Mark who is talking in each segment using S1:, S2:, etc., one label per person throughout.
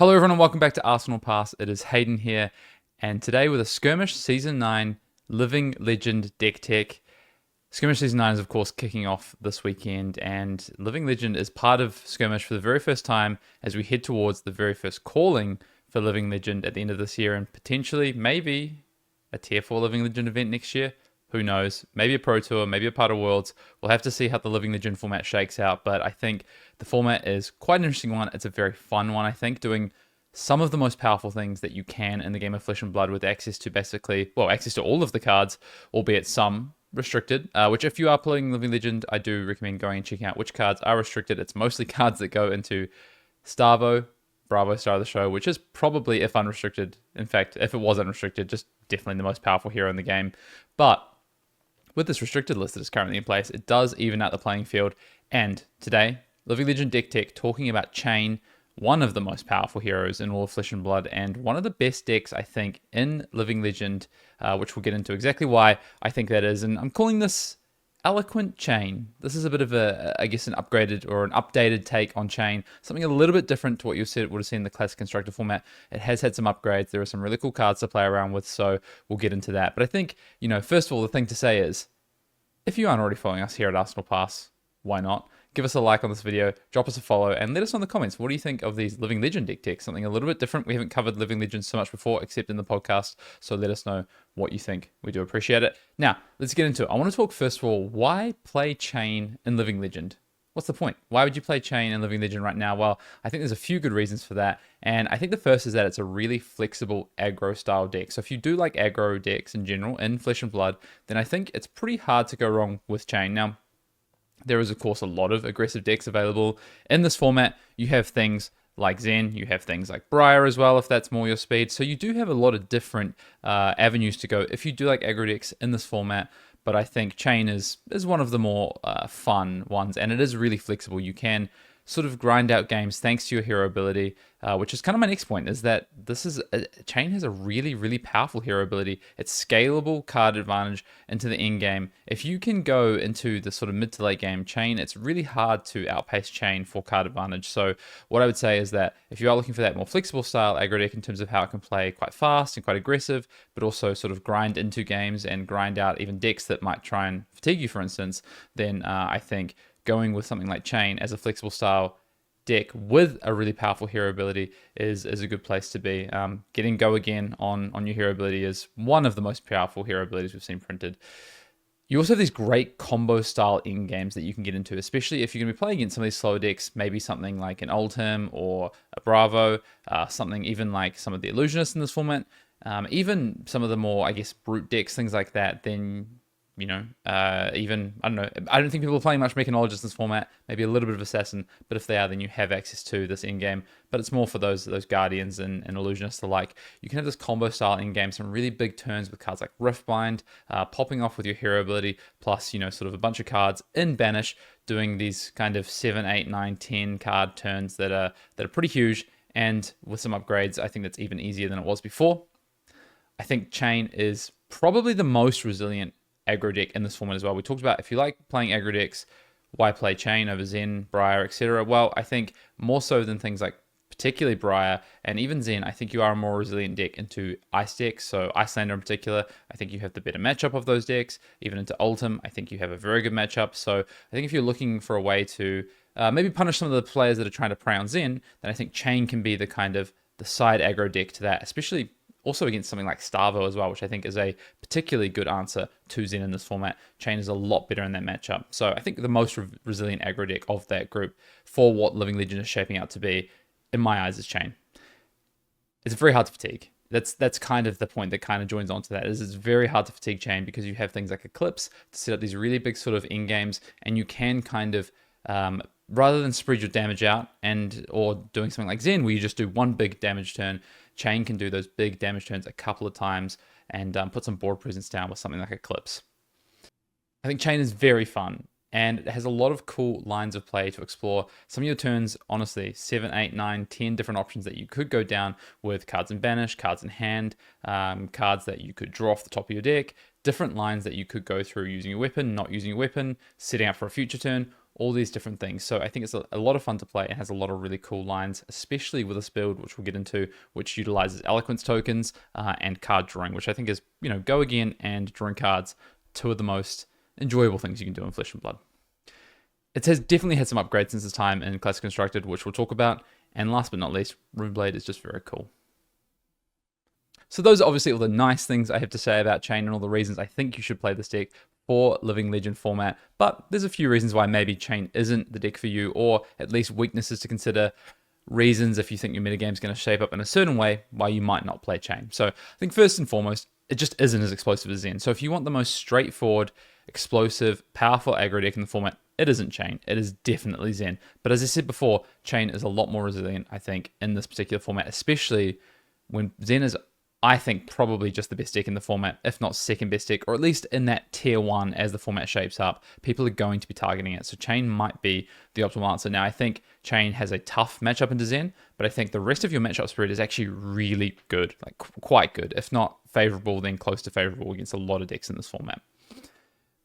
S1: Hello everyone and welcome back to Arsenal Pass. It is Hayden here, and today with a Skirmish Season 9 Living Legend deck tech. Skirmish Season 9 is of course kicking off this weekend, and Living Legend is part of Skirmish for the very first time as we head towards the very first calling for Living Legend at the end of this year, and potentially, maybe, a Tier 4 Living Legend event next year. Who knows? Maybe a Pro Tour, maybe a part of Worlds. We'll have to see how the Living Legend format shakes out, but I think the format is quite an interesting one. It's a very fun one, I think, doing some of the most powerful things that you can in the game of Flesh and Blood with access to access to all of the cards, albeit some restricted, which if you are playing Living Legend, I do recommend going and checking out which cards are restricted. It's mostly cards that go into Starvo, Bravo Star of the Show, which is probably, if unrestricted, in fact, if it was unrestricted, just definitely the most powerful hero in the game. But with this restricted list that is currently in place, it does even out the playing field. And today, Living Legend deck tech talking about Chane, one of the most powerful heroes in all of Flesh and Blood, and one of the best decks, I think, in Living Legend, which we'll get into exactly why I think that is. And I'm calling this Eloquence Chane. This is a bit of I guess, an upgraded or an updated take on Chane, something a little bit different to what you would have seen in the classic constructor format. It has had some upgrades. There are some really cool cards to play around with, so we'll get into that. But I think, first of all, the thing to say is, if you aren't already following us here at Arsenal Pass, why not? Give us a like on this video, drop us a follow, and let us know in the comments, what do you think of these Living Legend deck techs? Something a little bit different. We haven't covered Living Legend so much before, except in the podcast, so let us know what you think. We do appreciate it. Now, let's get into it. I want to talk, first of all, why play Chane in Living Legend? What's the point? Why would you play Chane in Living Legend right now? Well, I think there's a few good reasons for that, and I think the first is that it's a really flexible aggro style deck. So if you do like aggro decks in general in Flesh and Blood, then I think it's pretty hard to go wrong with Chane. Now, there is, of course, a lot of aggressive decks available in this format. You have things like Zen, you have things like Briar as well, if that's more your speed. So you do have a lot of different avenues to go if you do like aggro decks in this format. But I think Chane is one of the more fun ones, and it is really flexible. You can sort of grind out games thanks to your hero ability, which is kind of my next point, is that Chane has a really, really powerful hero ability. It's scalable card advantage into the end game. If you can go into the sort of mid to late game Chane, it's really hard to outpace Chane for card advantage. So what I would say is that if you are looking for that more flexible style aggro deck in terms of how it can play quite fast and quite aggressive, but also sort of grind into games and grind out even decks that might try and fatigue you, for instance, then I think going with something like Chane as a flexible style deck with a really powerful hero ability is a good place to be. Getting go again on your hero ability is one of the most powerful hero abilities we've seen printed. You also have these great combo style end games that you can get into, especially if you're going to be playing against some of these slower decks, maybe something like an Ultim or a Bravo, something even like some of the Illusionists in this format, even some of the more, I guess, brute decks, things like that. Then even, I don't know, I don't think people are playing much Mechanologist in this format, maybe a little bit of Assassin, but if they are, then you have access to this endgame. But it's more for those Guardians and Illusionists alike. You can have this combo style endgame, some really big turns with cards like Riftbind, popping off with your hero ability, plus, sort of a bunch of cards in Banish, doing these kind of 7, 8, 9, 10 card turns that are pretty huge, and with some upgrades, I think that's even easier than it was before. I think Chane is probably the most resilient aggro deck in this format as well. We talked about, if you like playing aggro decks, why play Chane over Zen, Briar, etc. Well, I think more so than things like particularly Briar and even Zen, I think you are a more resilient deck into Ice decks. So Icelander in particular, I think you have the better matchup of those decks. Even into Ultim, I think you have a very good matchup. So I think if you're looking for a way to maybe punish some of the players that are trying to prey on Zen, then I think Chane can be the kind of the side aggro deck to that, especially also against something like Starvo as well, which I think is a particularly good answer to Zen in this format. Chane is a lot better in that matchup. So I think the most resilient aggro deck of that group for what Living Legend is shaping out to be, in my eyes, is Chane. It's very hard to fatigue. That's kind of the point that kind of joins onto that, is it's very hard to fatigue Chane because you have things like Eclipse to set up these really big sort of end games, and you can kind of rather than spread your damage out or doing something like Zen where you just do one big damage turn, Chane can do those big damage turns a couple of times and put some board presence down with something like Eclipse. I think Chane is very fun, and it has a lot of cool lines of play to explore. Some of your turns, honestly, 7, 8, 9, 10 different options that you could go down with cards in Banish, cards in hand, cards that you could draw off the top of your deck, different lines that you could go through using your weapon, not using your weapon, setting up for a future turn. all these different things. So I think it's a lot of fun to play. It has a lot of really cool lines, especially with this build, which we'll get into, which utilizes Eloquence tokens and card drawing, which I think is, go again and drawing cards, two of the most enjoyable things you can do in Flesh and Blood. It has definitely had some upgrades since its time in Classic Constructed, which we'll talk about. And last but not least, Runeblade is just very cool. So those are obviously all the nice things I have to say about Chane and all the reasons I think you should play this deck for Living Legend format, but there's a few reasons why maybe Chane isn't the deck for you, or at least weaknesses to consider, reasons if you think your metagame is going to shape up in a certain way why you might not play Chane. So I think first and foremost, it just isn't as explosive as Zen. So if you want the most straightforward, explosive, powerful aggro deck in the format, it isn't Chane. It is definitely Zen. But as I said before, Chane is a lot more resilient, I think, in this particular format, especially when Zen is, I think, probably just the best deck in the format, if not second best deck, or at least in that tier 1 as the format shapes up. People are going to be targeting it, so Chane might be the optimal answer. Now, I think Chane has a tough matchup into Zen, but I think the rest of your matchup spread is actually really good, like quite good. If not favorable, then close to favorable against a lot of decks in this format.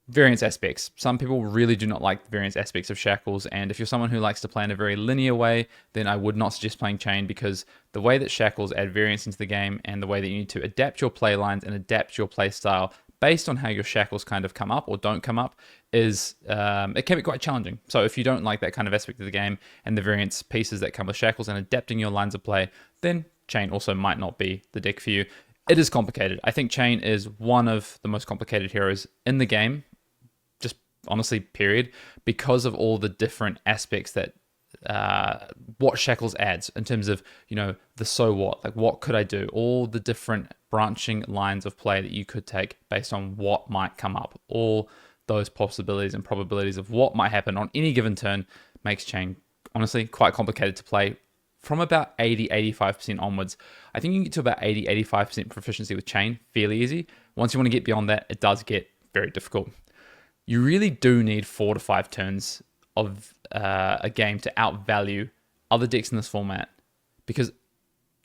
S1: Variance aspects. Some people really do not like the variance aspects of Shackles, and if you're someone who likes to play in a very linear way, then I would not suggest playing Chane, because the way that Shackles add variance into the game and the way that you need to adapt your play lines and adapt your play style based on how your Shackles kind of come up or don't come up is, it can be quite challenging. So if you don't like that kind of aspect of the game and the variance pieces that come with Shackles and adapting your lines of play, then Chane also might not be the deck for you. It is complicated. I think Chane is one of the most complicated heroes in the game, honestly, period, because of all the different aspects that what Shackles adds in terms of, the so what, like what could I do, all the different branching lines of play that you could take based on what might come up, all those possibilities and probabilities of what might happen on any given turn makes Chane honestly quite complicated to play from about 80-85% onwards. I think you can get to about 80-85% proficiency with Chane fairly easy. Once you want to get beyond that, it does get very difficult. You really do need 4 to 5 turns of a game to outvalue other decks in this format, because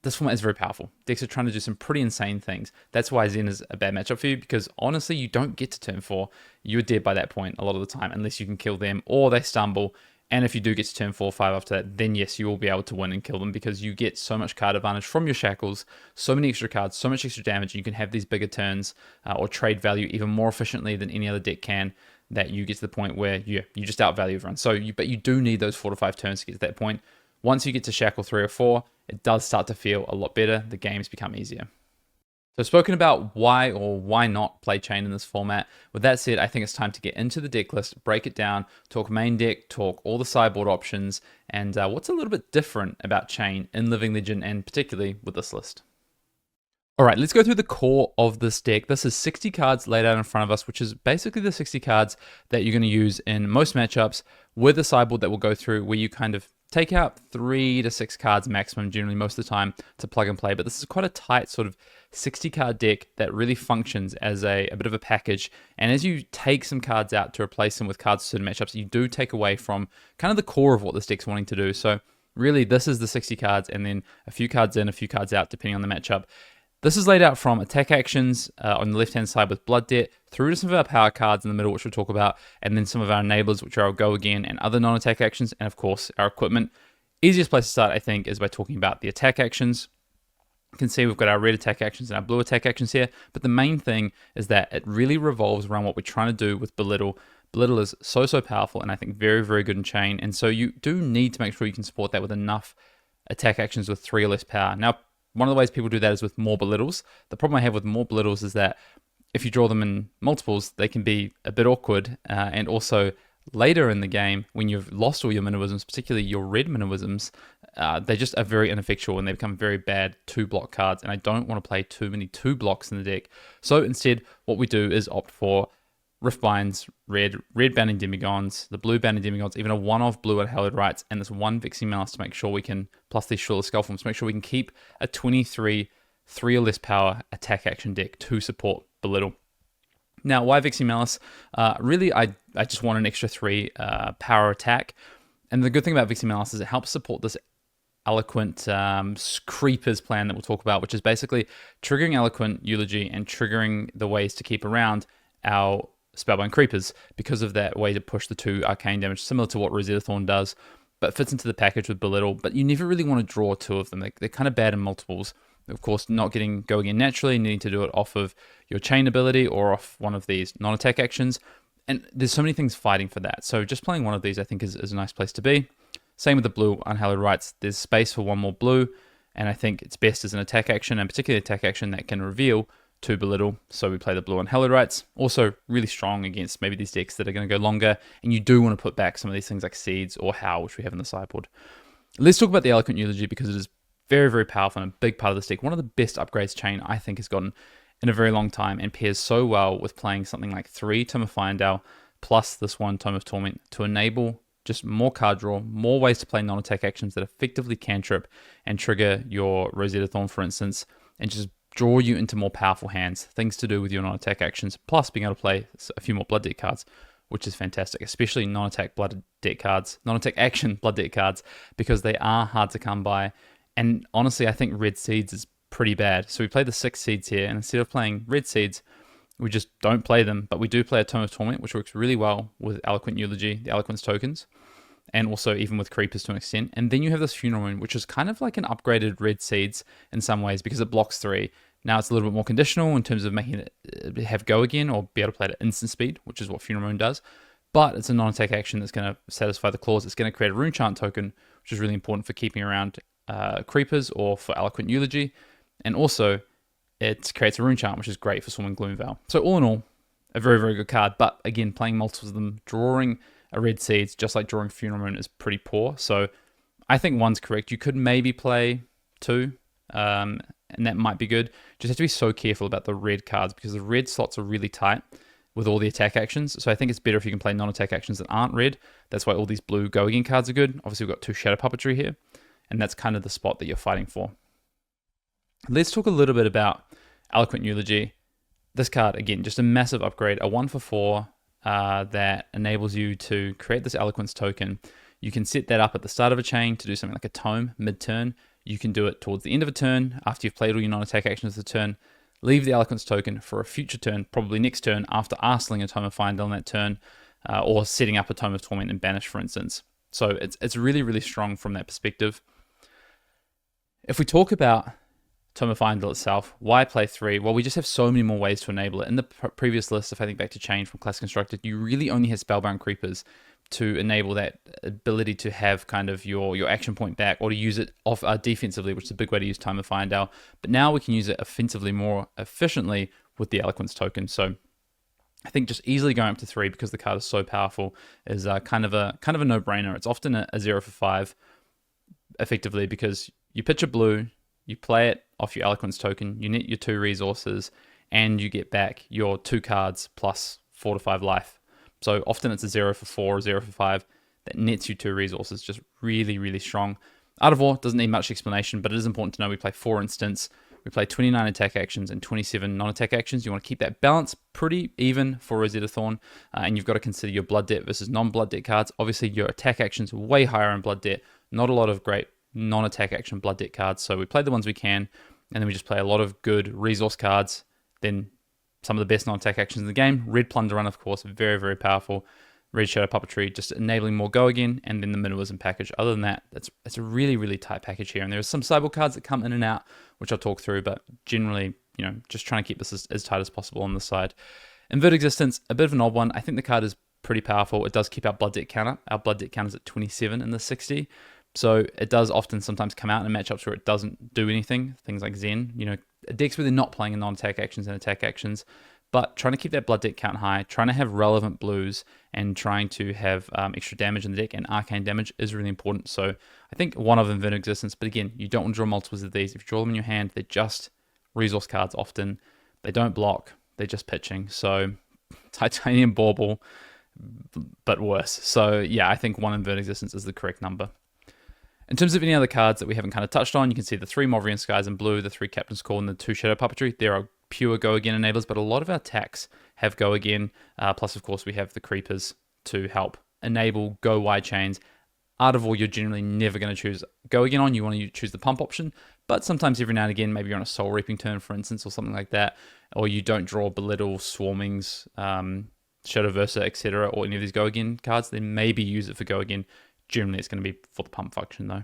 S1: this format is very powerful. Decks are trying to do some pretty insane things. That's why Zen is a bad matchup for you, because honestly, you don't get to turn 4. You're dead by that point a lot of the time, unless you can kill them or they stumble. And if you do get to turn 4 or 5 after that, then yes, you will be able to win and kill them, because you get so much card advantage from your Shackles, so many extra cards, so much extra damage. You can have these bigger turns or trade value even more efficiently than any other deck can, that you get to the point where you just outvalue everyone. But you do need those 4 to 5 turns to get to that point. Once you get to Shackle 3 or 4, it does start to feel a lot better. The games become easier. So spoken about why or why not play Chane in this format. With that said, I think it's time to get into the deck list, break it down, talk main deck, talk all the sideboard options, and what's a little bit different about Chane in Living Legend, and particularly with this list. All right, let's go through the core of this deck. This is 60 cards laid out in front of us, which is basically the 60 cards that you're going to use in most matchups with a sideboard that we'll go through, where you kind of take out 3 to 6 cards maximum, generally most of the time, to plug and play. But this is quite a tight sort of 60 card deck that really functions as a bit of a package. And as you take some cards out to replace them with cards for certain matchups, you do take away from kind of the core of what this deck's wanting to do. So really, this is the 60 cards, and then a few cards in, a few cards out, depending on the matchup. This is laid out from attack actions on the left-hand side with Blood Debt, through to some of our power cards in the middle, which we'll talk about, and then some of our enablers, which are our Go Again and other non-attack actions, and of course, our equipment. Easiest place to start, I think, is by talking about the attack actions. You can see we've got our red attack actions and our blue attack actions here, but the main thing is that it really revolves around what we're trying to do with Belittle. Belittle is so powerful, and I think very, very good in Chane, and so you do need to make sure you can support that with enough attack actions with 3 or less power. Now, one of the ways people do that is with more Belittles. The problem I have with more Belittles is that if you draw them in multiples, they can be a bit awkward. And also later in the game, when you've lost all your Miniwisms, particularly your red Miniwisms, they just are very ineffectual and they become very bad 2-block cards. And I don't want to play too many 2-blocks in the deck. So instead, what we do is opt for Riftbinds, red Bounding Demigons, the blue Bounding Demigons, even a 1-off blue Unhallowed Rites, and this 1 Vixie Malice to make sure we can, plus these Shoreless Skull Forms, to make sure we can keep a 23, 3 or less power attack action deck to support Belittle. Now, why Vixie Malice? Really, I just want an extra 3 power attack. And the good thing about Vixie Malice is it helps support this Eloquent Creepers plan that we'll talk about, which is basically triggering Eloquent Eulogy and triggering the ways to keep around our Spellbound Creepers because of that way to push the 2 arcane damage, similar to what Rosetta Thorn does, but fits into the package with Belittle. But you never really want to draw 2 of them. They're kind of bad in multiples. Of course, not getting Go Again naturally, needing to do it off of your chain ability or off one of these non-attack actions. And there's so many things fighting for that. So just playing one of these, I think, is a nice place to be. Same with the blue Unhallowed Rites. There's space for one more blue, and I think it's best as an attack action, and particularly attack action that can reveal to Belittle. So we play the blue Unhallowed Rites. Also really strong against maybe these decks that are going to go longer, and you do want to put back some of these things like Seeds or Howl, which we have in the sideboard. Let's talk about the Eloquent Eulogy because it is very, very powerful and a big part of this deck. One of the best upgrades Chane, I think, has gotten in a very long time and pairs so well with playing something like 3 Tome of Findale plus this 1 Tome of Torment to enable just more card draw, more ways to play non-attack actions that effectively cantrip and trigger your Rosetta Thorn, for instance, and just draw you into more powerful hands, things to do with your non-attack actions, plus being able to play a few more Blood Deck cards, which is fantastic, especially non-attack Blood Deck cards, non-attack action Blood Deck cards, because they are hard to come by. And honestly, I think Red Seeds is pretty bad. So we play the 6 Seeds here, and instead of playing Red Seeds, we just don't play them, but we do play a Tome of Torment, which works really well with Eloquent Eulogy, the Eloquence tokens, and also even with Creepers to an extent. And then you have this Funeral Moon, which is kind of like an upgraded Red Seeds in some ways because it blocks 3. Now it's a little bit more conditional in terms of making it have Go Again or be able to play it at instant speed, which is what Funeral Moon does. But it's a non-attack action that's going to satisfy the clause. It's going to create a Rune Chant token, which is really important for keeping around Creepers or for Eloquent Eulogy. And also, it creates a Rune Chant, which is great for Swarming Gloomveil. So all in all, a very, very good card. But again, playing multiples of them, drawing a Red Seeds, just like drawing Funeral Moon, is pretty poor. So I think 1's correct. You could maybe play 2, and that might be good. Just have to be so careful about the red cards because the red slots are really tight with all the attack actions. So I think it's better if you can play non-attack actions that aren't red. That's why all these blue Go Again cards are good. Obviously, we've got 2 Shadow Puppetry here, and that's kind of the spot that you're fighting for. Let's talk a little bit about Eloquent Eulogy. This card, again, just a massive upgrade, a 1 for 4 that enables you to create this Eloquence token. You can set that up at the start of a chain to do something like a tome mid-turn. You can do it towards the end of a turn after you've played all your non-attack actions of the turn. Leave the Eloquence token for a future turn, probably next turn after arseling a Tome of Findale on that turn, or setting up a Tome of Torment and Banish, for instance. So it's really, really strong from that perspective. If we talk about Tome of Findale itself, why play 3? Well, we just have so many more ways to enable it. In the previous list, if I think back to Chane from Classic Constructed, you really only had Spellbound Creepers to enable that ability to have kind of your action point back or to use it off defensively, which is a big way to use Tome of Findale. But now we can use it offensively more efficiently with the Eloquence token. So I think just easily going up to 3 because the card is so powerful is kind of a no-brainer. It's often a 0 for 5 effectively because you pitch a blue, you play it off your Eloquence token, you net your 2 resources, and you get back your 2 cards plus 4 to 5 life. So often it's a 0 for 4 or 0 for 5 that nets you 2 resources. Just really, really strong. Art of War doesn't need much explanation, but it is important to know we play 4 instants. We play 29 attack actions and 27 non-attack actions. You want to keep that balance pretty even for Rosetta Thorn, and you've got to consider your Blood Debt versus non-Blood Debt cards. Obviously, your attack actions are way higher in Blood Debt. Not a lot of great non-attack action Blood Debt cards, so we play the ones we can, and then we just play a lot of good resource cards. Then some of the best non-attack actions in the game. Red Plunder Run, of course, very, very powerful. Red Shadow Puppetry, just enabling more Go Again, and then the Minimalism package. Other than that, it's a really, really tight package here. And there are some sideboard cards that come in and out, which I'll talk through, but generally, just trying to keep this as tight as possible on the side. Invert Existence, a bit of an odd one. I think the card is pretty powerful. It does keep our Blood Debt counter. Our Blood Debt counter is at 27 in the 60. So it does often sometimes come out in matchups where it doesn't do anything. Things like Zen, decks where they're not playing in non-attack actions and attack actions, but trying to keep that Blood Debt count high, trying to have relevant blues, and trying to have extra damage in the deck and arcane damage is really important. So I think one of them, Invert Existence, but again, you don't want to draw multiples of these. If you draw them in your hand, they're just resource cards often. They don't block, they're just pitching. So Titanium Bauble, but worse. So yeah, I think 1 Invert Existence is the correct number. In terms of any other cards that we haven't kind of touched on, you can see the 3 Mavrian Skies in blue, the 3 Captain's Call, and the 2 Shadow Puppetry. There are pure Go Again enablers, but a lot of our attacks have Go Again. Plus, of course, we have the Creepers to help enable Go Wide chains. Art of War, you're generally never going to choose Go Again on. You want to choose the pump option, but sometimes every now and again, maybe you're on a Soul Reaping turn, for instance, or something like that, or you don't draw Belittle, Swarmings, Shadow Versa, etc., or any of these Go Again cards, then maybe use it for Go Again. Generally, it's going to be for the pump function though.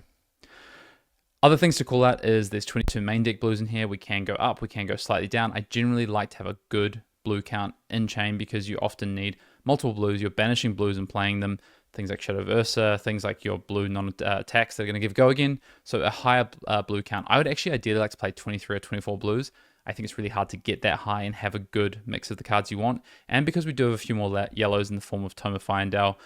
S1: Other things to call out is there's 22 main deck blues in here. We can go up, we can go slightly down. I generally like to have a good blue count in Chane because you often need multiple blues. You're banishing blues and playing them. Things like Shadow Versa, things like your blue non-attacks that are going to give Go Again. So a higher blue count. I would actually ideally like to play 23 or 24 blues. I think it's really hard to get that high and have a good mix of the cards you want. And because we do have a few more yellows in the form of Tome of Fire and Dell,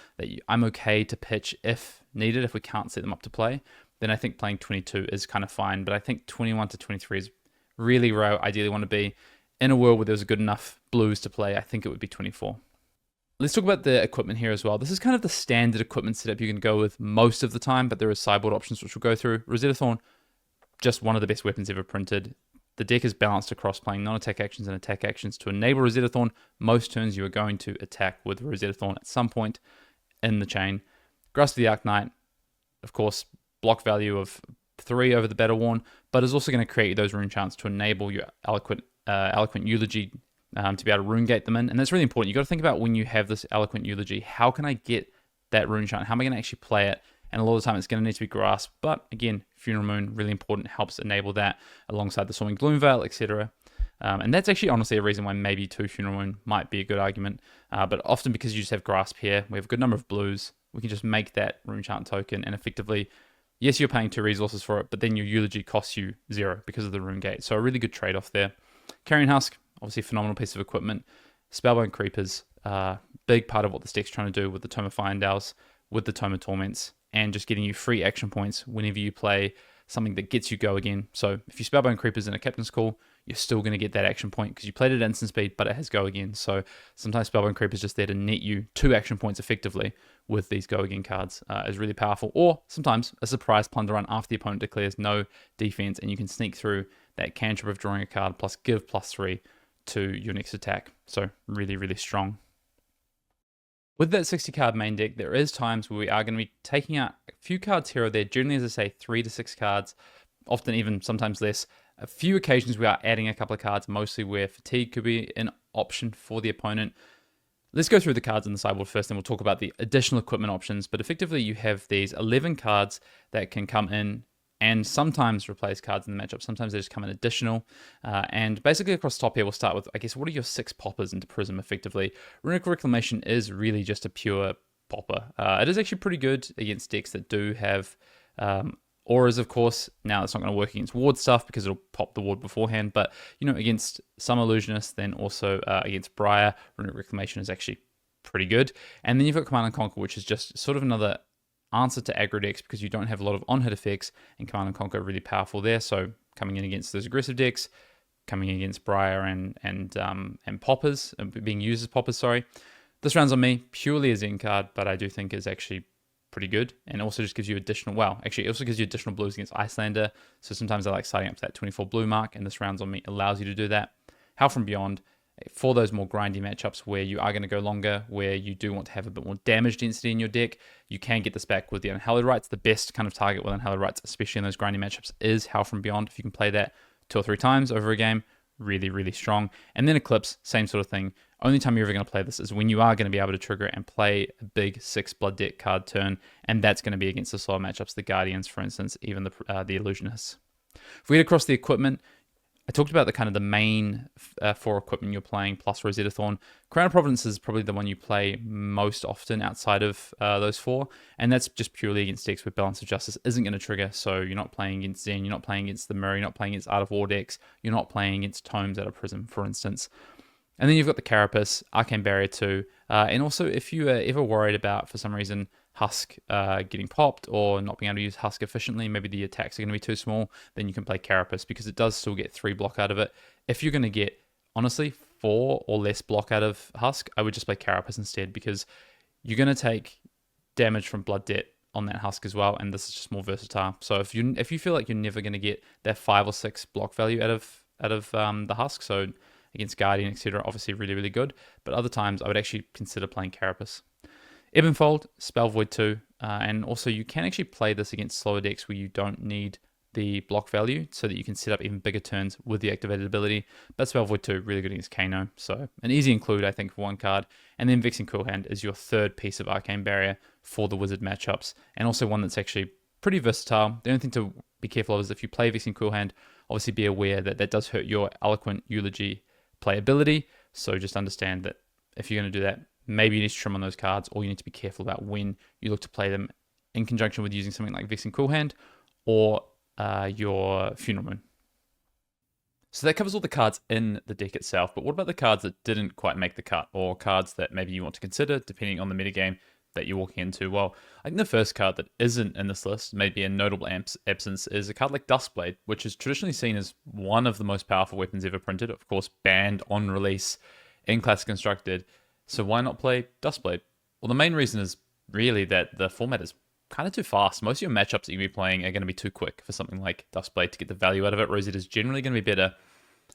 S1: I'm okay to pitch if needed, if we can't set them up to play. Then I think playing 22 is kind of fine. But I think 21 to 23 is really where I ideally want to be. In a world where there's good enough blues to play, I think it would be 24. Let's talk about the equipment here as well. This is kind of the standard equipment setup you can go with most of the time, but there are sideboard options which we'll go through. Rosetta Thorn, just one of the best weapons ever printed. The deck is balanced across playing non-attack actions and attack actions. To enable Rosetta Thorn, most turns you are going to attack with Rosetta Thorn at some point in the chain. Grasp of the Arcanite, of course, block value of 3 over the Battle Worn, but is also going to create you those rune chants to enable your Eloquent Eulogy to be able to rune gate them in. And that's really important. You've got to think about when you have this Eloquent Eulogy, how can I get that rune chant? How am I going to actually play it? And a lot of the time it's going to need to be grasped. But again, Funeral Moon, really important, helps enable that alongside the Storming Gloomveil, etc. And that's actually honestly a reason why maybe 2 Funeral Moon might be a good argument. But often because you just have grasp here, we have a good number of blues, we can just make that rune chant token and effectively, yes, you're paying 2 resources for it, but then your Eulogy costs you 0 because of the rune gate. So a really good trade-off there. Carrion Husk, obviously a phenomenal piece of equipment. Spellbound Creepers, big part of what this deck's trying to do with the Tome of Fire and Dells, with the Tome of Torments, and just getting you free action points whenever you play something that gets you Go Again. So if you Spellbound Creepers in a Captain's Call, you're still going to get that action point because you played it at instant speed, but it has Go Again. So sometimes Spellbound Creepers is just there to net you 2 action points effectively with these Go Again cards is really powerful. Or sometimes a surprise plunder run after the opponent declares no defense and you can sneak through that cantrip of drawing a card plus give +3 to your next attack. So really, really strong. With that 60 card main deck, there is times where we are going to be taking out a few cards here or there. Generally, as I say, 3 to 6 cards, often even sometimes less. A few occasions we are adding a couple of cards, mostly where fatigue could be an option for the opponent. Let's go through the cards in the sideboard first, then we'll talk about the additional equipment options. But effectively, you have these 11 cards that can come in and sometimes replace cards in the matchup. Sometimes they just come in additional. And basically across the top here, we'll start with, I guess, what are your 6 poppers into Prism effectively? Runic Reclamation is really just a pure popper. It is actually pretty good against decks that do have auras, of course. Now it's not going to work against ward stuff because it'll pop the ward beforehand. But, you know, against some Illusionists, then also against Briar, Runic Reclamation is actually pretty good. And then you've got Command and Conquer, which is just sort of another answer to aggro decks because you don't have a lot of on-hit effects, and Command and Conquer are really powerful there. So coming in against those aggressive decks, coming in against Briar and poppers, being used as poppers, sorry. This round's on me purely as end card, but I do think is actually pretty good, and also just gives you additional, it also gives you additional blues against Icelander. So sometimes I like starting up to that 24 blue mark, and this round's on me allows you to do that. Howl from Beyond, for those more grindy matchups where you are going to go longer, where you do want to have a bit more damage density in your deck, you can get this back with the Unhallowed Rites. The best kind of target with Unhallowed Rites, especially in those grindy matchups, is Howl from Beyond. If you can play that 2 or 3 times over a game, really, really strong. And then Eclipse, same sort of thing. Only time you're ever going to play this is when you are going to be able to trigger it and play a big 6 blood deck card turn, and that's going to be against the slower matchups, the Guardians, for instance, even the Illusionists. If we get across the equipment, I talked about the kind of the main 4 equipment you're playing plus Rosetta Thorn. Crown of Providence is probably the one you play most often outside of those 4, and that's just purely against decks where Balance of Justice isn't going to trigger. So you're not playing against Zen, you're not playing against the Mirror, you're not playing against Art of War decks, you're not playing against Tomes out of Prism, for instance. And then you've got the Carapace, Arcane Barrier 2, and also if you are ever worried about, for some reason, Husk getting popped or not being able to use Husk efficiently, maybe the attacks are going to be too small, then you can play Carapace because it does still get 3 block out of it. If you're going to get, honestly, 4 or less block out of Husk, I would just play Carapace instead because you're going to take damage from Blood Debt on that Husk as well, and this is just more versatile. So if you feel like you're never going to get that 5 or 6 block value out of the Husk, so against Guardian, etc., obviously really, really good, but other times I would actually consider playing Carapace. Ebonfold, Spell Void 2, and also you can actually play this against slower decks where you don't need the block value so that you can set up even bigger turns with the activated ability. But Spell Void 2, really good against Kano. So an easy include, I think, for one card. And then Vexing Cool Hand is your third piece of Arcane Barrier for the Wizard matchups, and also one that's actually pretty versatile. The only thing to be careful of is if you play Vexing Cool Hand, obviously be aware that that does hurt your Eloquent Eulogy playability. So just understand that if you're going to do that, maybe you need to trim on those cards, or you need to be careful about when you look to play them in conjunction with using something like Vexing Cool Hand or your Funeral Moon. So that covers all the cards in the deck itself, but what about the cards that didn't quite make the cut, or cards that maybe you want to consider depending on the metagame that you're walking into? Well, I think the first card that isn't in this list, maybe a notable absence, is a card like Duskblade, which is traditionally seen as one of the most powerful weapons ever printed, of course banned on release in Classic Constructed. So why not play Duskblade? Well, the main reason is really that the format is kind of too fast. Most of your matchups that you're going to be playing are going to be too quick for something like Duskblade to get the value out of it. Rosetta is generally going to be better.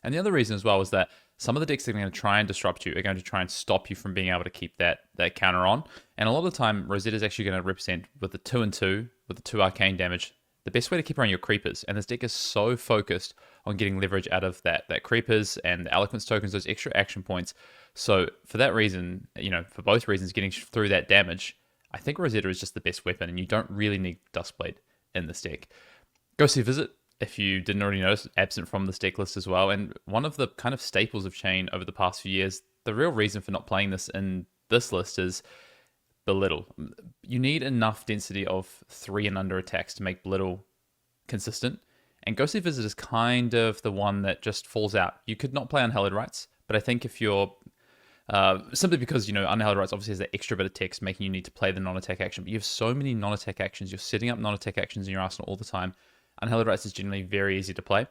S1: And the other reason as well is that some of the decks that are going to try and disrupt you are going to try and stop you from being able to keep that counter on. And a lot of the time, Rosetta is actually going to represent, with the 2/2, with the 2 arcane damage, the best way to keep around your creepers. And this deck is so focused on getting leverage out of that creepers and the eloquence tokens, those extra action points. So for that reason, for both reasons, getting through that damage, I think Rosetta is just the best weapon, and you don't really need Duskblade in this deck. Ghostly Visit, if you didn't already notice, absent from this deck list as well. And one of the kind of staples of Chane over the past few years, the real reason for not playing this in this list is Belittle. You need enough density of 3 and under attacks to make Belittle consistent. And Ghostly Visit is kind of the one that just falls out. You could not play Unhallowed Rites, but I think if you're simply because, Unhallowed Rites obviously has that extra bit of text making you need to play the non-attack action, but you have so many non-attack actions, you're setting up non-attack actions in your arsenal all the time. Unhallowed Rites is generally very easy to play,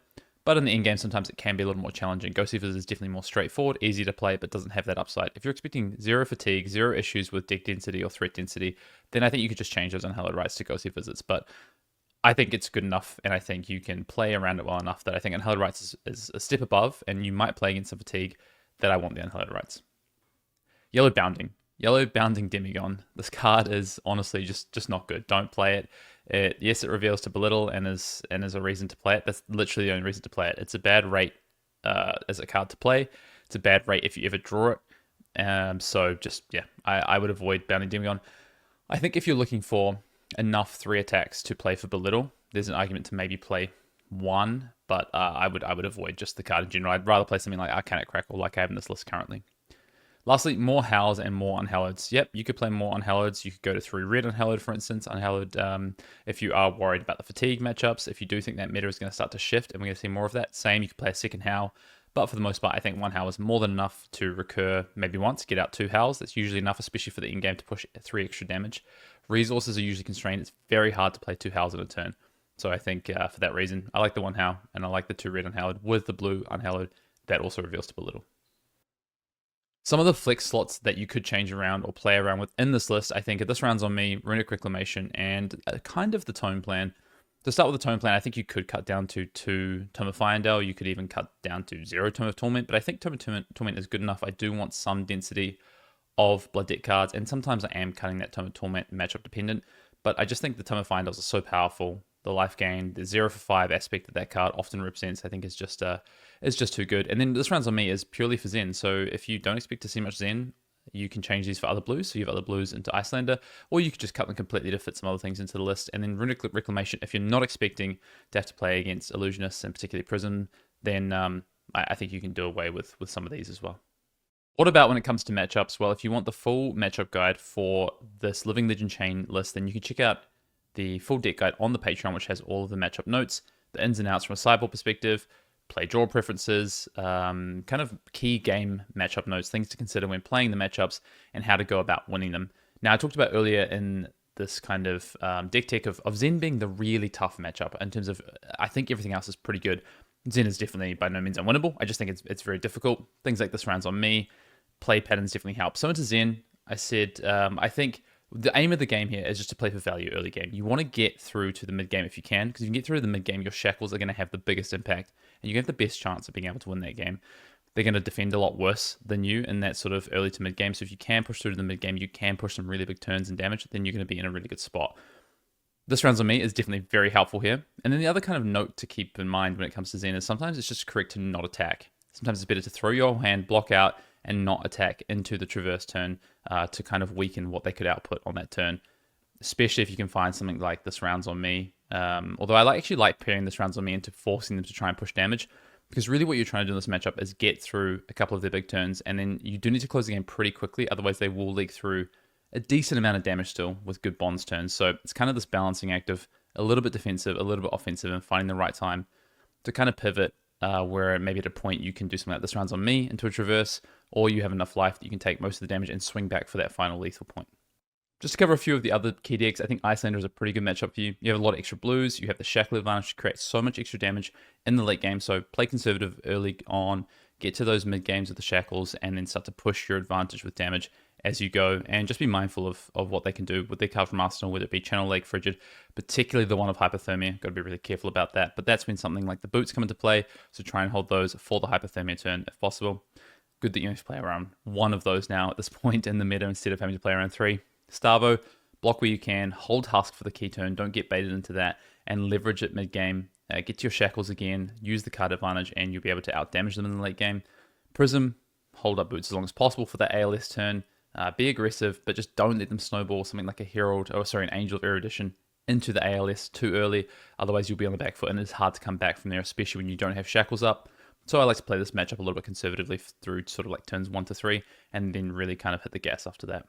S1: but in the in-game sometimes it can be a little more challenging. Ghostly Visit is definitely more straightforward, easy to play, but doesn't have that upside. If you're expecting 0 fatigue, 0 issues with deck density or threat density, then I think you could just change those Unhallowed Rites to Ghostly Visits, but I think it's good enough, and I think you can play around it well enough that I think Unhallowed Rites is a step above, and you might play against some fatigue, that I want the Unhallowed Rites. Yellow Bounding Demigon. This card is honestly just not good. Don't play it. Yes, it reveals to Belittle and is a reason to play it. That's literally the only reason to play it. It's a bad rate as a card to play. It's a bad rate if you ever draw it. So I would avoid Bounding Demigon. I think if you're looking for enough 3 attacks to play for Belittle, there's an argument to maybe play 1, but I would avoid just the card in general. I'd rather play something like Arcanic Crackle, like I have in this list currently. Lastly, more Howls and more Unhalloweds. Yep, you could play more Unhalloweds. You could go to 3 red Unhallowed, for instance. Unhallowed, if you are worried about the fatigue matchups, if you do think that meta is going to start to shift and we're going to see more of that, same, you could play a second Howl. But for the most part, I think 1 Howl is more than enough to recur maybe once, get out 2 Howls. That's usually enough, especially for the in-game, to push 3 extra damage. Resources are usually constrained. It's very hard to play 2 Howls in a turn. So I think for that reason, I like the 1 Howl, and I like the 2 red Unhallowed with the blue Unhallowed. That also reveals to Belittle. Some of the flex slots that you could change around or play around with in this list, I think at this round's on me, Runic Reclamation, and kind of the Tome Plan. To start with the Tome Plan, I think you could cut down to 2 Tome of Fire. You could even cut down to 0 Tome of Torment, but I think Tome of Torment is good enough. I do want some density of Blood Debt cards, and sometimes I am cutting that Tome of Torment matchup dependent, but I just think the Tome of Fire are so powerful. The life gain, the 0 for 5 aspect that card often represents, I think is just too good. And then this round's on me is purely for Zen. So if you don't expect to see much Zen, you can change these for other blues. So you have other blues into Icelander, or you could just cut them completely to fit some other things into the list. And then Runic Reclamation, if you're not expecting to have to play against Illusionists and particularly Prism, then I think you can do away with some of these as well. What about when it comes to matchups? Well, if you want the full matchup guide for this Living Legend Chane list, then you can check out the full deck guide on the Patreon, which has all of the matchup notes, the ins and outs from a sideboard perspective, play draw preferences, kind of key game matchup notes, things to consider when playing the matchups, and how to go about winning them. Now, I talked about earlier in this kind of deck tech of Zen being the really tough matchup in terms of, I think everything else is pretty good. Zen is definitely by no means unwinnable. I just think it's very difficult. Things like this round's on me. Play patterns definitely help. So into Zen, I said, I think the aim of the game here is just to play for value early game. You want to get through to the mid game if you can, because if you can get through to the mid game, your shackles are going to have the biggest impact, and you have the best chance of being able to win that game. They're going to defend a lot worse than you in that sort of early to mid game. So if you can push through to the mid game, you can push some really big turns and damage, then you're going to be in a really good spot. This Rounds on Me is definitely very helpful here. And then the other kind of note to keep in mind when it comes to Zen is sometimes it's just correct to not attack. Sometimes it's better to throw your hand, block out, and not attack into the traverse turn to kind of weaken what they could output on that turn, especially if you can find something like This Rounds on Me. Although I actually like pairing This Rounds on Me into forcing them to try and push damage, because really what you're trying to do in this matchup is get through a couple of their big turns, and then you do need to close the game pretty quickly, otherwise they will leak through a decent amount of damage still with good bonds turns. So it's kind of this balancing act of a little bit defensive, a little bit offensive, and finding the right time to kind of pivot where maybe at a point you can do something like This Rounds on Me into a traverse, or you have enough life that you can take most of the damage and swing back for that final lethal point. Just to cover a few of the other key decks, I think Icelander is a pretty good matchup for you. You have a lot of extra blues, you have the Shackle advantage to create so much extra damage in the late game, so play conservative early on, get to those mid games with the Shackles, and then start to push your advantage with damage as you go, and just be mindful of what they can do with their card from Arsenal, whether it be Channel Lake, Frigid, particularly the one of Hypothermia. Got to be really careful about that, but that's when something like the boots come into play, so try and hold those for the Hypothermia turn if possible. Good that you have to play around one of those now at this point in the meta instead of having to play around 3. Starvo, block where you can, hold Husk for the key turn, don't get baited into that, and leverage it mid-game. Get to your Shackles again, use the card advantage, and you'll be able to out-damage them in the late game. Prism, hold up boots as long as possible for the ALS turn. Be aggressive, but just don't let them snowball something like an Angel of Erudition into the ALS too early. Otherwise, you'll be on the back foot, and it's hard to come back from there, especially when you don't have Shackles up. So I like to play this matchup a little bit conservatively through sort of like turns 1 to 3, and then really kind of hit the gas after that.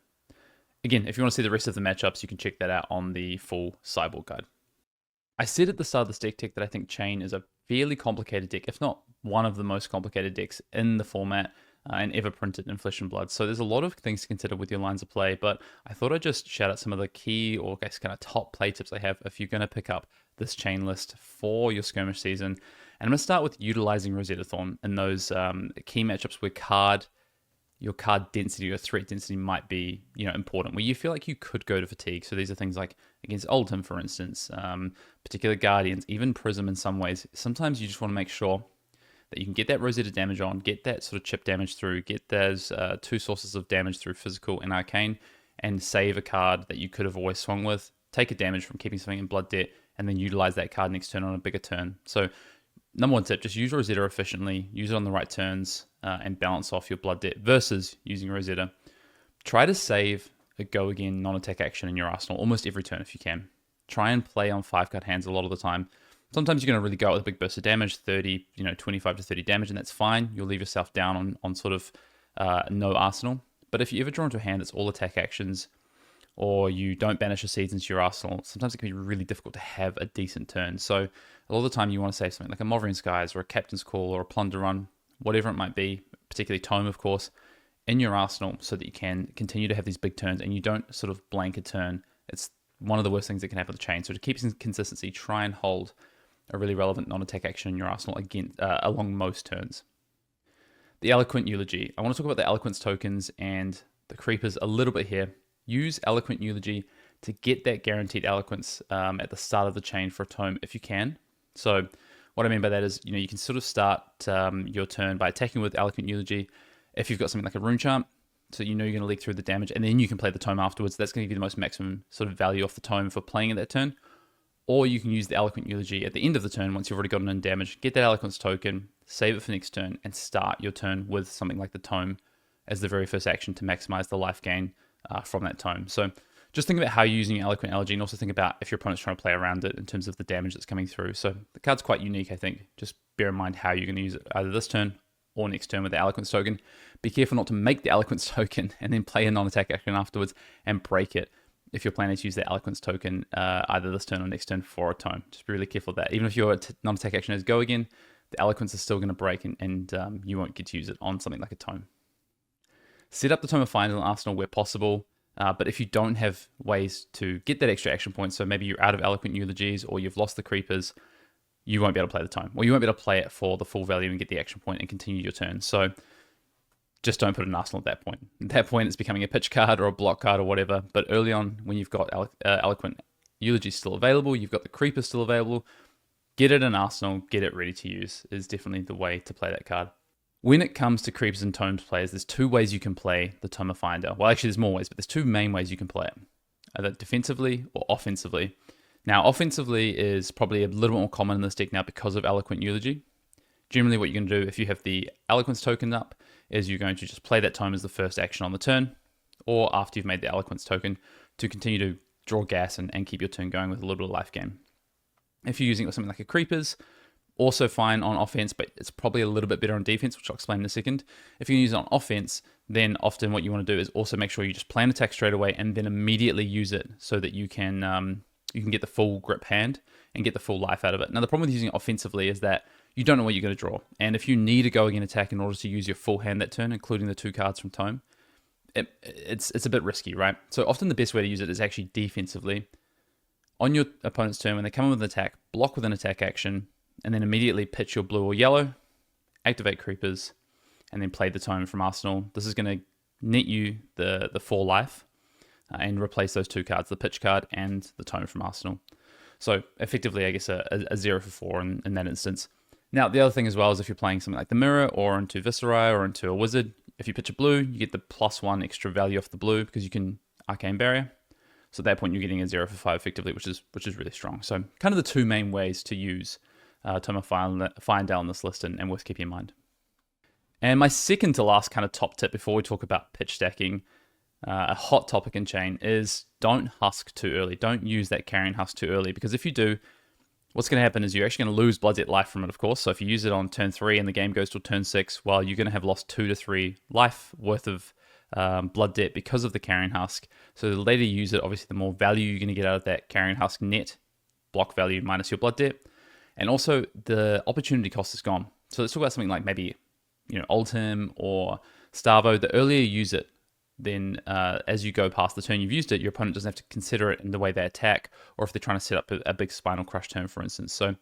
S1: Again, if you want to see the rest of the matchups, you can check that out on the full Sideboard guide. I said at the start of this deck tech that I think Chane is a fairly complicated deck, if not one of the most complicated decks in the format and ever printed in Flesh and Blood. So there's a lot of things to consider with your lines of play, but I thought I'd just shout out some of the key or guess kind of top play tips I have if you're going to pick up this Chane list for your Skirmish season. And I'm going to start with utilizing Rosetta Thorn in those key matchups where your card density or threat density might be, important, where you feel like you could go to fatigue. So these are things like against Oldhim, for instance, particular Guardians, even Prism in some ways. Sometimes you just want to make sure that you can get that Rosetta damage on, get that sort of chip damage through, get those 2 sources of damage through physical and arcane, and save a card that you could have always swung with, take a damage from keeping something in blood debt, and then utilize that card next turn on a bigger turn. So number 1 tip, just use Rosetta efficiently, use it on the right turns, and balance off your blood debt versus using Rosetta. Try to save a go again non-attack action in your arsenal almost every turn if you can. Try and play on 5-card hands a lot of the time. Sometimes you're going to really go out with a big burst of damage, 30, 25 to 30 damage, and that's fine. You'll leave yourself down on sort of no arsenal. But if you ever draw into a hand that's all attack actions, or you don't banish your seeds into your arsenal, sometimes it can be really difficult to have a decent turn. So a lot of the time you want to save something like a Mothering Skies or a Captain's Call or a Plunder Run, whatever it might be, particularly Tome, of course, in your arsenal so that you can continue to have these big turns and you don't sort of blank a turn. It's one of the worst things that can happen with the Chane. So to keep consistency, try and hold a really relevant non-attack action in your arsenal along most turns. The Eloquent Eulogy. I want to talk about the Eloquence tokens and the creepers a little bit here. Use Eloquent Eulogy to get that guaranteed eloquence at the start of the Chane for a tome if you can. So what I mean by that is, you can sort of start your turn by attacking with Eloquent Eulogy if you've got something like a Rune Charm, so you're going to leak through the damage, and then you can play the tome afterwards. That's going to give you the most maximum sort of value off the tome for playing at that turn. Or you can use the Eloquent Eulogy at the end of the turn once you've already gotten in damage, get that Eloquence token, save it for next turn, and start your turn with something like the tome as the very first action to maximize the life gain from that tome. So just think about how you're using Eloquent Eulogy, and also think about if your opponent's trying to play around it in terms of the damage that's coming through. So the card's quite unique, I think. Just bear in mind how you're going to use it either this turn or next turn with the Eloquence token. Be careful not to make the Eloquence token and then play a non-attack action afterwards and break it if you're planning to use the Eloquence token either this turn or next turn for a tome. Just be really careful of that. Even if your non-attack action is go again, the Eloquence is still going to break and you won't get to use it on something like a tome. Set up the Tome of Fires in Arsenal where possible, but if you don't have ways to get that extra action point, so maybe you're out of Eloquent Eulogies or you've lost the creepers, you won't be able to play the tome. Or you won't be able to play it for the full value and get the action point and continue your turn. So just don't put an arsenal at that point. At that point, it's becoming a pitch card or a block card or whatever. But early on, when you've got Eloquent Eulogy still available, you've got the creepers still available, get it in arsenal, get it ready to use is definitely the way to play that card. When it comes to creepers and tomes players, there's 2 ways you can play the Tome of Finder. Well, actually, there's more ways, but there's 2 main ways you can play it, either defensively or offensively. Now, offensively is probably a little bit more common in this deck now because of Eloquent Eulogy. Generally, what you're going to do if you have the Eloquence token up is you're going to just play that tome as the first action on the turn, or after you've made the Eloquence token, to continue to draw gas and keep your turn going with a little bit of life gain. If you're using it with something like a Creepers, also fine on offense, but it's probably a little bit better on defense, which I'll explain in a second. If you use it on offense, then often what you want to do is also make sure you just play an attack straight away and then immediately use it so that you can get the full grip hand and get the full life out of it. Now, the problem with using it offensively is that you don't know what you're going to draw. And if you need to go again attack in order to use your full hand that turn, including the 2 cards from Tome, it's a bit risky, right? So often the best way to use it is actually defensively. On your opponent's turn, when they come in with an attack, block with an attack action, and then immediately pitch your blue or yellow, activate Creepers, and then play the Tome from Arsenal. This is going to net you the 4 life and replace those 2 cards, the pitch card and the Tome from Arsenal. So effectively, I guess a 0 for 4 in that instance. Now, the other thing as well is if you're playing something like the Mirror or into Viscerai or into a Wizard, if you pitch a blue, you get the +1 extra value off the blue because you can Arcane Barrier. So at that point, you're getting a 0 for 5 effectively, which is really strong. So kind of the 2 main ways to use Tome of Fire in this list and worth keeping in mind. And my second to last kind of top tip before we talk about pitch stacking, a hot topic in Chane, is don't husk too early. Don't use that Carrion Husk too early, because if you do, what's going to happen is you're actually going to lose Blood Debt life from it, of course. So if you use it on turn 3 and the game goes till turn 6, well, you're going to have lost 2 to 3 life worth of Blood Debt because of the Carrion Husk. So the later you use it, obviously the more value you're going to get out of that Carrion Husk net, block value minus your Blood Debt. And also the opportunity cost is gone. So let's talk about something like maybe, Oldhim or Starvo. The earlier you use it, then as you go past the turn you've used it, your opponent doesn't have to consider it in the way they attack, or if they're trying to set up a big Spinal Crush turn, for instance. So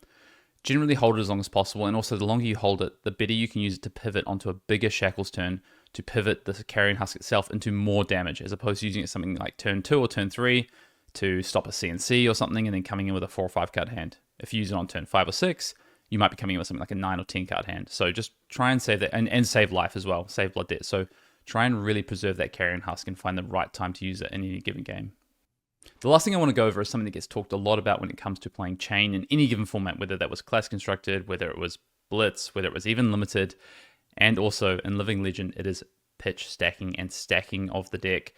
S1: generally hold it as long as possible, and also the longer you hold it, the better you can use it to pivot onto a bigger Shackles turn, to pivot the Carrion Husk itself into more damage, as opposed to using it something like turn 2 or turn 3 to stop a CNC or something, and then coming in with a 4 or 5 card hand. If you use it on turn 5 or 6, you might be coming in with something like a 9 or 10 card hand. So just try and save that, and save life as well, save Blood Debt. So try and really preserve that Carrion Husk and find the right time to use it in any given game. The last thing I want to go over is something that gets talked a lot about when it comes to playing Chane in any given format, whether that was class constructed, whether it was Blitz, whether it was even limited, and also in Living Legend, it is pitch stacking and stacking of the deck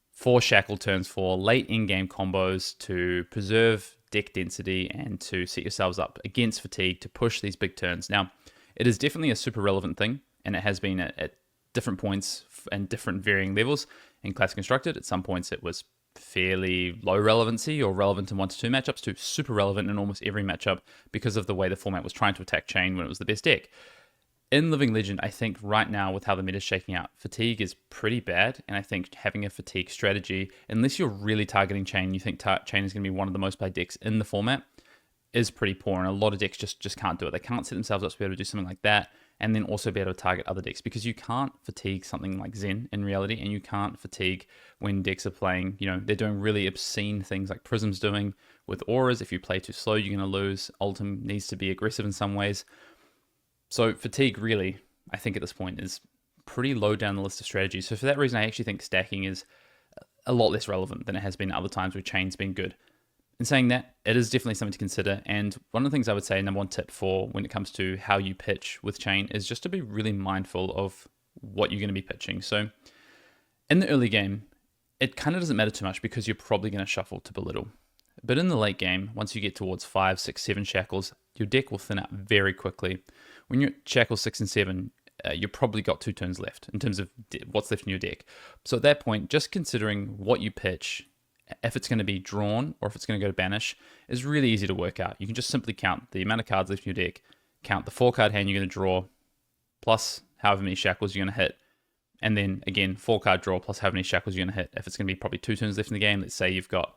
S1: for shackle turns, for late in-game combos, to preserve deck density and to set yourselves up against fatigue to push these big turns. Now, it is definitely a super relevant thing, and it has been at different points and different varying levels in class constructed. At some points it was fairly low relevancy or relevant in 1 to 2 matchups to super relevant in almost every matchup because of the way the format was trying to attack Chane when it was the best deck. In Living Legend, I think right now with how the meta is shaking out, fatigue is pretty bad, and I think having a fatigue strategy, unless you're really targeting Chane, you think Chane is going to be one of the most played decks in the format, is pretty poor, and a lot of decks just can't do it. They can't set themselves up to be able to do something like that, and then also be able to target other decks, because you can't fatigue something like Zen in reality, and you can't fatigue when decks are playing, they're doing really obscene things like Prism's doing with auras. If you play too slow, you're going to lose. Ultim needs to be aggressive in some ways. So fatigue really, I think at this point, is pretty low down the list of strategies. So for that reason, I actually think stacking is a lot less relevant than it has been other times where Chane's been good. In saying that, it is definitely something to consider, and one of the things I would say, number one tip for when it comes to how you pitch with Chane, is just to be really mindful of what you're going to be pitching. So in the early game, it kind of doesn't matter too much because you're probably going to shuffle to belittle. But in the late game, once you get towards 5, 6, 7 shackles, your deck will thin out very quickly. When you're at shackles 6 and 7, you've probably got 2 turns left in terms of what's left in your deck. So at that point, just considering what you pitch, if it's going to be drawn or if it's going to go to banish, is really easy to work out. You can just simply count the amount of cards left in your deck, count the 4 card hand you're going to draw, plus however many shackles you're going to hit, and then again 4 card draw plus however many shackles you're going to hit. If it's going to be probably 2 turns left in the game, let's say you've got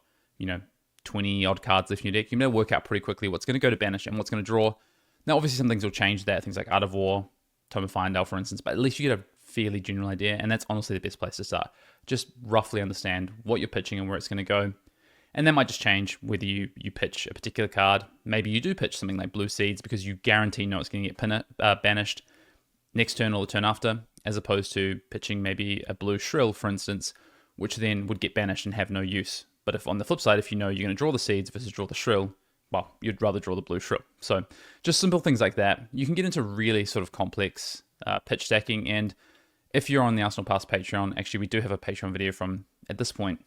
S1: 20 odd cards left in your deck, you're going to work out pretty quickly what's going to go to banish and what's going to draw. Now obviously some things will change there, things like Art of War, Tome of Fire, for instance, but at least you get a fairly general idea, and that's honestly the best place to start. Just roughly understand what you're pitching and where it's going to go. And that might just change whether you pitch a particular card. Maybe you do pitch something like Blue Seeds because you guarantee know it's going to get banished next turn or the turn after, as opposed to pitching maybe a Blue Shrill, for instance, which then would get banished and have no use. But if on the flip side, if you know you're going to draw the seeds versus draw the shrill, well, you'd rather draw the blue shrill. So just simple things like that. You can get into really sort of complex pitch stacking. And if you're on the Arsenal Pass Patreon, actually we do have a Patreon video from, at this point,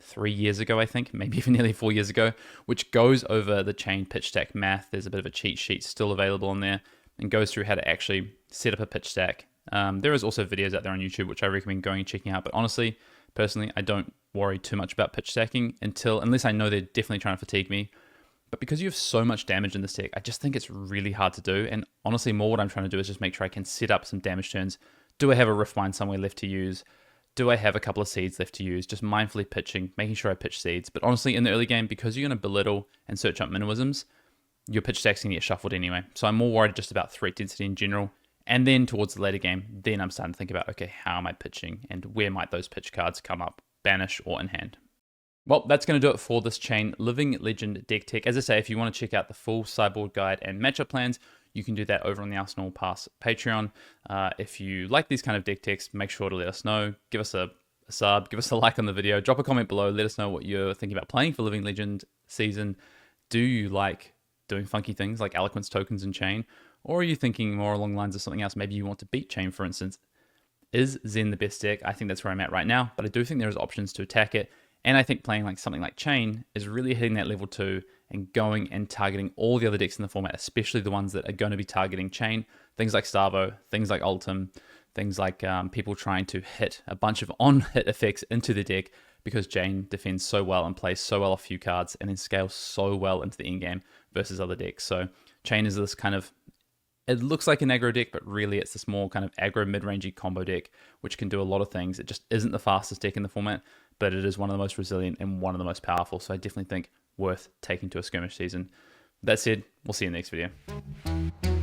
S1: 3 years ago, I think, maybe even nearly 4 years ago, which goes over the Chane pitch stack math. There's a bit of a cheat sheet still available on there and goes through how to actually set up a pitch stack. There is also videos out there on YouTube, which I recommend going and checking out. But honestly, personally, I don't worry too much about pitch stacking unless I know they're definitely trying to fatigue me. But because you have so much damage in this deck, I just think it's really hard to do. And honestly, more what I'm trying to do is just make sure I can set up some damage turns. Do I have a Riftbind somewhere left to use? Do I have a couple of seeds left to use? Just mindfully pitching, making sure I pitch seeds. But honestly, in the early game, because you're going to belittle and search up minimalisms, your pitch stack's going to get shuffled anyway. So I'm more worried just about threat density in general. And then towards the later game, then I'm starting to think about, okay, how am I pitching? And where might those pitch cards come up, banish or in hand? Well, that's going to do it for this Chane Living Legend deck tech. As I say, if you want to check out the full sideboard guide and matchup plans, you can do that over on the Arsenal Pass Patreon. If you like these kind of deck techs, make sure to let us know. Give us a sub, give us a like on the video, drop a comment below, let us know what you're thinking about playing for Living Legend season. Do you like doing funky things like Eloquence tokens in Chane? Or are you thinking more along the lines of something else? Maybe you want to beat Chane, for instance. Is Zen the best deck? I think that's where I'm at right now, but I do think there's options to attack it. And I think playing like something like Chane is really hitting that level 2 and going and targeting all the other decks in the format, especially the ones that are going to be targeting Chane. Things like Starvo, things like Ultim, things like people trying to hit a bunch of on-hit effects into the deck because Chane defends so well and plays so well off few cards and then scales so well into the endgame versus other decks. So Chane is this kind of, it looks like an aggro deck, but really it's this more kind of aggro mid-rangey combo deck, which can do a lot of things. It just isn't the fastest deck in the format, but it is one of the most resilient and one of the most powerful. So I definitely think worth taking to a skirmish season. That said, we'll see you in the next video.